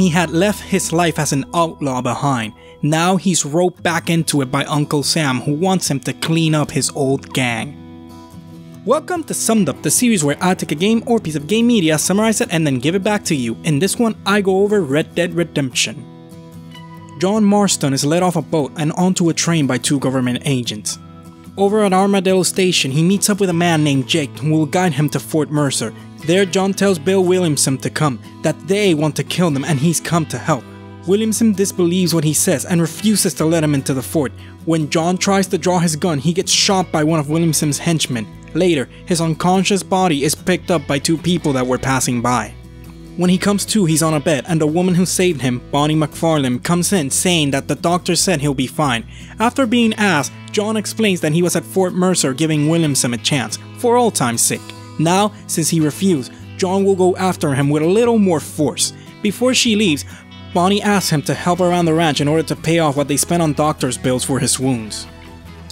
He had left his life as an outlaw behind. Now he's roped back into it by Uncle Sam, who wants him to clean up his old gang. Welcome to Summed Up, the series where I take a game or piece of game media, summarize it, and then give it back to you. In this one, I go over Red Dead Redemption. John Marston is led off a boat and onto a train by two government agents. Over at Armadillo Station, he meets up with a man named Jake who will guide him to Fort Mercer. There, John tells Bill Williamson to come, that they want to kill them and he's come to help. Williamson disbelieves what he says and refuses to let him into the fort. When John tries to draw his gun, he gets shot by one of Williamson's henchmen. Later, his unconscious body is picked up by two people that were passing by. When he comes to, he's on a bed, and the woman who saved him, Bonnie McFarlane, comes in saying that the doctor said he'll be fine. After being asked, John explains that he was at Fort Mercer giving Williamson a chance, for old time's sake. Now, since he refused, John will go after him with a little more force. Before she leaves, Bonnie asks him to help around the ranch in order to pay off what they spent on doctor's bills for his wounds.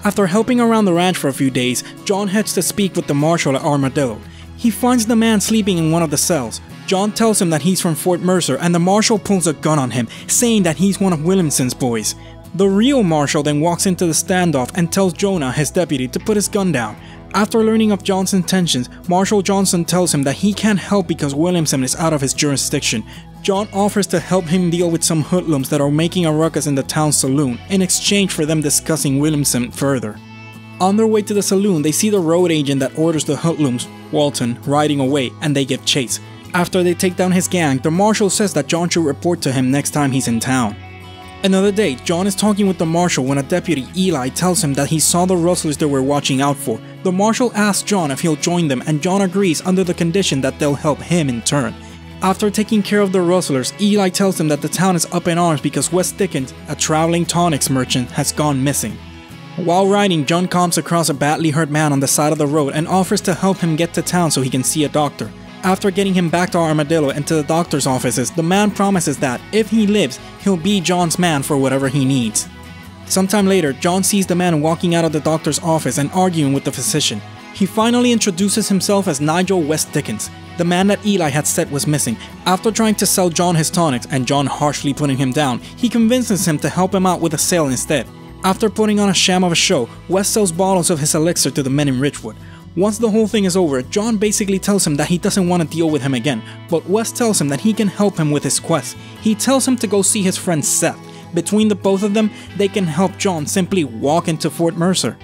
After helping around the ranch for a few days, John heads to speak with the marshal at Armadillo. He finds the man sleeping in one of the cells. John tells him that he's from Fort Mercer, and the marshal pulls a gun on him, saying that he's one of Williamson's boys. The real marshal then walks into the standoff and tells Jonah, his deputy, to put his gun down. After learning of John's intentions, Marshal Johnson tells him that he can't help because Williamson is out of his jurisdiction. John offers to help him deal with some hoodlums that are making a ruckus in the town saloon, in exchange for them discussing Williamson further. On their way to the saloon, they see the road agent that orders the hoodlums, Walton, riding away, and they give chase. After they take down his gang, the marshal says that John should report to him next time he's in town. Another day, John is talking with the marshal when a deputy, Eli, tells him that he saw the rustlers they were watching out for. The marshal asks John if he'll join them, and John agrees under the condition that they'll help him in turn. After taking care of the rustlers, Eli tells them that the town is up in arms because Wes Dickens, a traveling tonics merchant, has gone missing. While riding, John comes across a badly hurt man on the side of the road and offers to help him get to town so he can see a doctor. After getting him back to Armadillo and to the doctor's offices, the man promises that, if he lives, he'll be John's man for whatever he needs. Sometime later, John sees the man walking out of the doctor's office and arguing with the physician. He finally introduces himself as Nigel Wes Dickens, the man that Eli had said was missing. After trying to sell John his tonics and John harshly putting him down, he convinces him to help him out with a sale instead. After putting on a sham of a show, Wes sells bottles of his elixir to the men in Ridgewood. Once the whole thing is over, John basically tells him that he doesn't want to deal with him again, but Wes tells him that he can help him with his quest. He tells him to go see his friend Seth. Between the both of them, they can help John simply walk into Fort Mercer.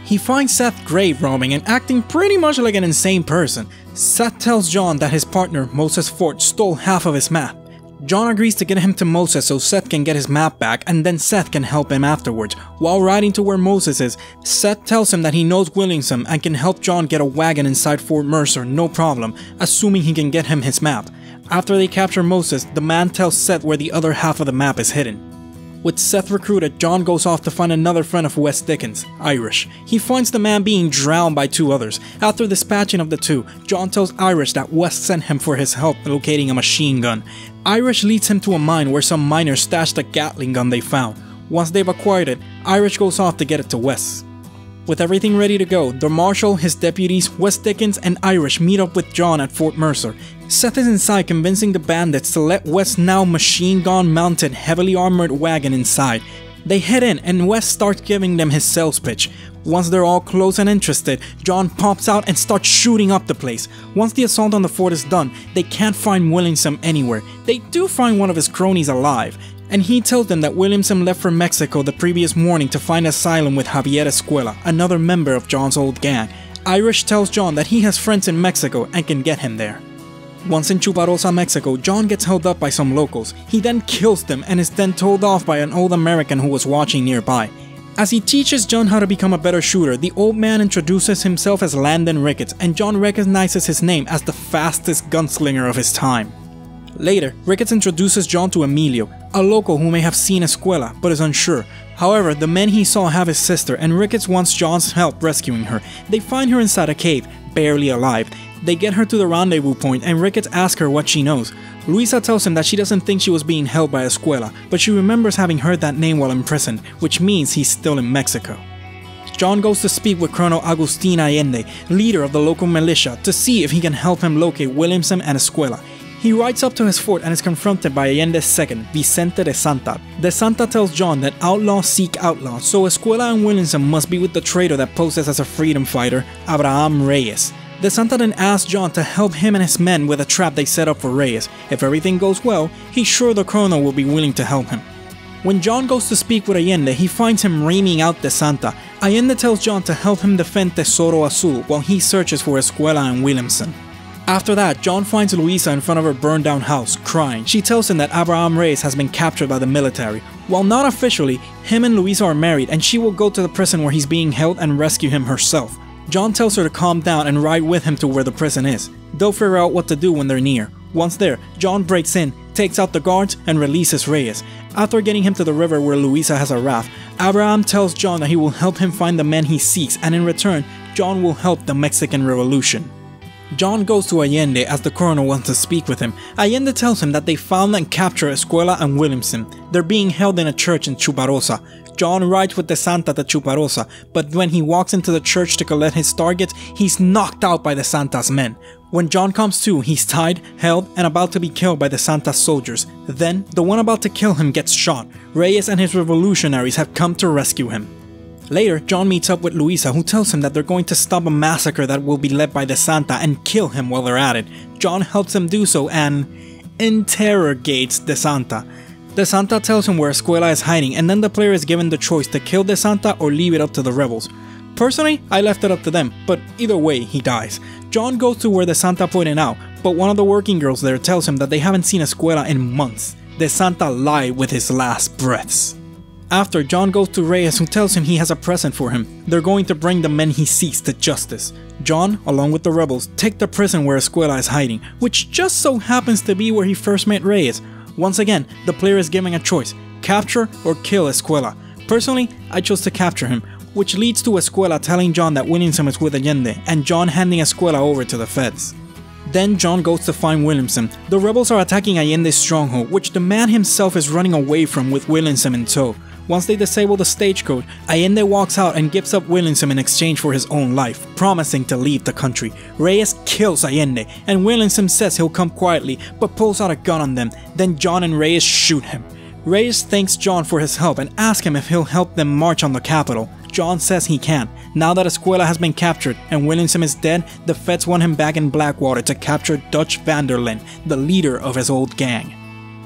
He finds Seth grave robbing and acting pretty much like an insane person. Seth tells John that his partner, Moses Ford, stole half of his map. John agrees to get him to Moses so Seth can get his map back, and then Seth can help him afterwards. While riding to where Moses is, Seth tells him that he knows Williamson and can help John get a wagon inside Fort Mercer no problem, assuming he can get him his map. After they capture Moses, the man tells Seth where the other half of the map is hidden. With Seth recruited, John goes off to find another friend of Wes Dickens, Irish. He finds the man being drowned by two others. After dispatching of the two, John tells Irish that Wes sent him for his help locating a machine gun. Irish leads him to a mine where some miners stashed a Gatling gun they found. Once they've acquired it, Irish goes off to get it to Wes. With everything ready to go, the marshal, his deputies, Wes Dickens, and Irish meet up with John at Fort Mercer. Seth is inside convincing the bandits to let Wes' now machine gun mounted heavily armored wagon inside. They head in and Wes starts giving them his sales pitch. Once they're all close and interested, John pops out and starts shooting up the place. Once the assault on the fort is done, they can't find Williamson anywhere. They do find one of his cronies alive, and he tells them that Williamson left for Mexico the previous morning to find asylum with Javier Escuela, another member of John's old gang. Irish tells John that he has friends in Mexico and can get him there. Once in Chuparosa, Mexico, John gets held up by some locals. He then kills them and is then told off by an old American who was watching nearby. As he teaches John how to become a better shooter, the old man introduces himself as Landon Ricketts, and John recognizes his name as the fastest gunslinger of his time. Later, Ricketts introduces John to Emilio, a local who may have seen Escuela but is unsure. However, the men he saw have his sister, and Ricketts wants John's help rescuing her. They find her inside a cave, barely alive. They get her to the rendezvous point and Ricketts asks her what she knows. Luisa tells him that she doesn't think she was being held by Escuela, but she remembers having heard that name while imprisoned, which means he's still in Mexico. John goes to speak with Colonel Agustin Allende, leader of the local militia, to see if he can help him locate Williamson and Escuela. He rides up to his fort and is confronted by Allende's second, Vicente de Santa. De Santa tells John that outlaws seek outlaws, so Escuela and Williamson must be with the traitor that poses as a freedom fighter, Abraham Reyes. De Santa then asks John to help him and his men with a trap they set up for Reyes. If everything goes well, he's sure the colonel will be willing to help him. When John goes to speak with Allende, he finds him reaming out De Santa. Allende tells John to help him defend Tesoro Azul while he searches for Escuela and Williamson. After that, John finds Luisa in front of her burned down house, crying. She tells him that Abraham Reyes has been captured by the military. While not officially, him and Luisa are married and she will go to the prison where he's being held and rescue him herself. John tells her to calm down and ride with him to where the prison is. They'll figure out what to do when they're near. Once there, John breaks in, takes out the guards, and releases Reyes. After getting him to the river where Luisa has a raft, Abraham tells John that he will help him find the men he seeks, and in return, John will help the Mexican Revolution. John goes to Allende as the colonel wants to speak with him. Allende tells him that they found and captured Escuela and Williamson. They're being held in a church in Chuparosa. John rides with De Santa to Chuparosa, but when he walks into the church to collect his targets, he's knocked out by De Santa's men. When John comes to, he's tied, held, and about to be killed by De Santa's soldiers. Then, the one about to kill him gets shot. Reyes and his revolutionaries have come to rescue him. Later, John meets up with Luisa, who tells him that they're going to stop a massacre that will be led by De Santa and kill him while they're at it. John helps them do so and interrogates De Santa. De Santa tells him where Escuela is hiding, and then the player is given the choice to kill De Santa or leave it up to the rebels. Personally, I left it up to them, but either way, he dies. John goes to where De Santa pointed out, but one of the working girls there tells him that they haven't seen Escuela in months. De Santa lied with his last breaths. After, John goes to Reyes, who tells him he has a present for him. They're going to bring the men he seeks to justice. John, along with the rebels, take the prison where Escuela is hiding, which just so happens to be where he first met Reyes. Once again, the player is given a choice, capture or kill Escuela. Personally, I chose to capture him, which leads to Escuela telling John that Williamson is with Allende, and John handing Escuela over to the feds. Then John goes to find Williamson. The rebels are attacking Allende's stronghold, which the man himself is running away from with Williamson in tow. Once they disable the stagecoach, Allende walks out and gives up Williamson in exchange for his own life, promising to leave the country. Reyes kills Allende, and Williamson says he'll come quietly, but pulls out a gun on them. Then John and Reyes shoot him. Reyes thanks John for his help and asks him if he'll help them march on the capital. John says he can. Now that Escuela has been captured and Williamson is dead, the feds want him back in Blackwater to capture Dutch Vanderlyn, the leader of his old gang.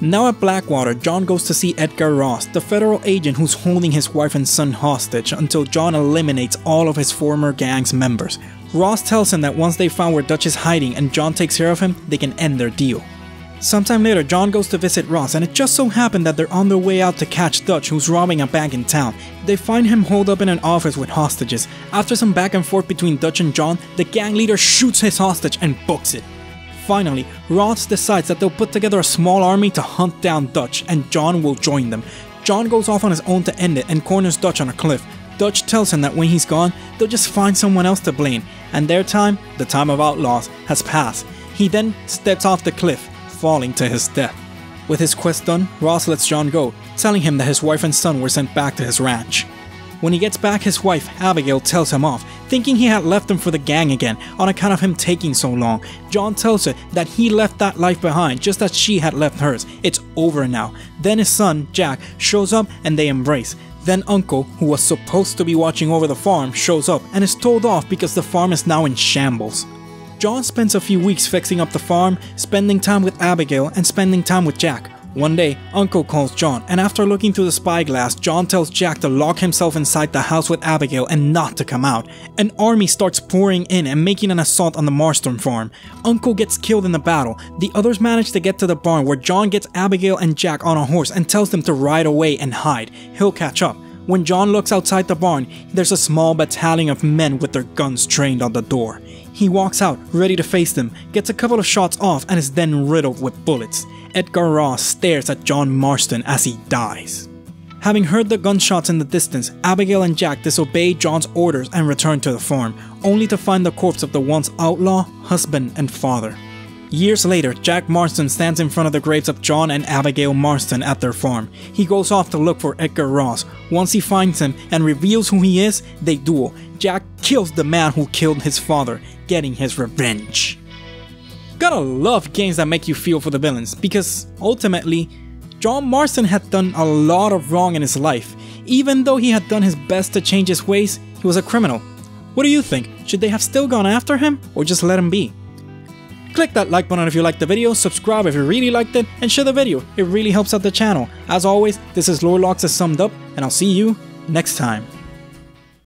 Now at Blackwater, John goes to see Edgar Ross, the federal agent who's holding his wife and son hostage until John eliminates all of his former gang's members. Ross tells him that once they found where Dutch is hiding and John takes care of him, they can end their deal. Sometime later, John goes to visit Ross, and it just so happened that they're on their way out to catch Dutch, who's robbing a bank in town. They find him holed up in an office with hostages. After some back and forth between Dutch and John, the gang leader shoots his hostage and books it. Finally, Ross decides that they'll put together a small army to hunt down Dutch, and John will join them. John goes off on his own to end it and corners Dutch on a cliff. Dutch tells him that when he's gone, they'll just find someone else to blame, and their time, the time of outlaws, has passed. He then steps off the cliff, falling to his death. With his quest done, Ross lets John go, telling him that his wife and son were sent back to his ranch. When he gets back, his wife, Abigail, tells him off, thinking he had left him for the gang again on account of him taking so long. John tells her that he left that life behind just as she had left hers. It's over now. Then his son, Jack, shows up and they embrace. Then Uncle, who was supposed to be watching over the farm, shows up and is told off because the farm is now in shambles. John spends a few weeks fixing up the farm, spending time with Abigail and spending time with Jack. One day, Uncle calls John, and after looking through the spyglass, John tells Jack to lock himself inside the house with Abigail and not to come out. An army starts pouring in and making an assault on the Marston farm. Uncle gets killed in the battle. The others manage to get to the barn where John gets Abigail and Jack on a horse and tells them to ride away and hide. He'll catch up. When John looks outside the barn, there's a small battalion of men with their guns trained on the door. He walks out, ready to face them, gets a couple of shots off, and is then riddled with bullets. Edgar Ross stares at John Marston as he dies. Having heard the gunshots in the distance, Abigail and Jack disobey John's orders and return to the farm, only to find the corpse of the once outlaw, husband, and father. Years later, Jack Marston stands in front of the graves of John and Abigail Marston at their farm. He goes off to look for Edgar Ross. Once he finds him and reveals who he is, they duel. Jack kills the man who killed his father, getting his revenge. Gotta love games that make you feel for the villains, because ultimately, John Marston had done a lot of wrong in his life. Even though he had done his best to change his ways, he was a criminal. What do you think? Should they have still gone after him, or just let him be? Click that like button if you liked the video, subscribe if you really liked it, and share the video. It really helps out the channel. As always, this is Lore Locks Summed Up, and I'll see you next time.